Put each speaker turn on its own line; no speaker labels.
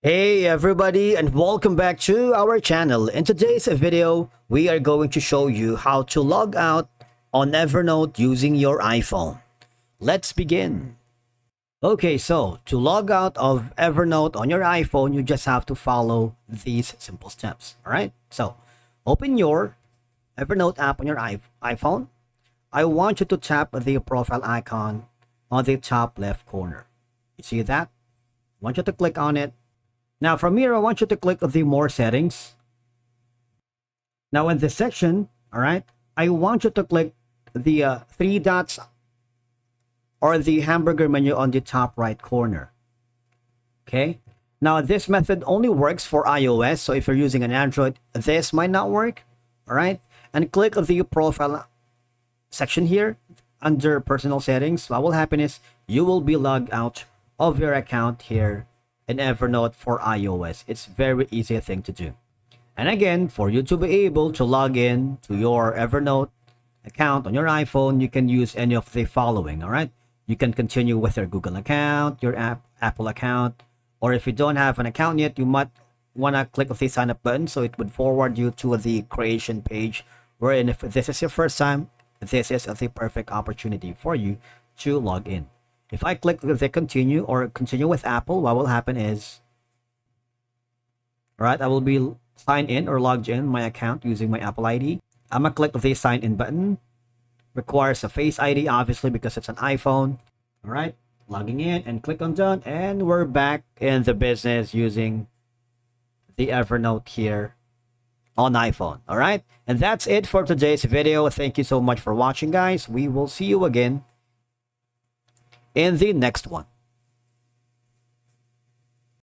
Hey everybody, and welcome back to our channel. In today's video, we are going to show you how to log out on Evernote using your iPhone. Let's begin. Okay, so to log out of Evernote on your iPhone, you just have to follow these simple steps. All right, so open your Evernote app on your iPhone. I want you to tap the profile icon on the top left corner. You see that? I want you to click on it. Now from here, I want you to click the more settings. Now in this section, all right, I want you to click the three dots or the hamburger menu on the top right corner. Okay. Now this method only works for iOS. So if you're using an Android, this might not work. All right. And click the profile section here under personal settings. What will happen is you will be logged out of your account here in Evernote for iOS. It's very easy thing to do. And again, for you to be able to log in to your Evernote account on your iPhone, you can use any of the following. All right. You can continue with your Google account, your Apple account, or if you don't have an account yet, you might want to click the sign up button so it would forward you to the creation page, wherein if this is your first time, this is the perfect opportunity for you to log in. If I click the continue or continue with Apple, what will happen is, all right, I will be signed in or logged in my account using my Apple ID. I'm gonna click the sign in button. Requires a Face ID, obviously, because it's an iPhone. All right, logging in and click on done, and we're back in the business using the Evernote here on iPhone. All right, and that's it for today's video. Thank you so much for watching, guys. We will see you again in the next one.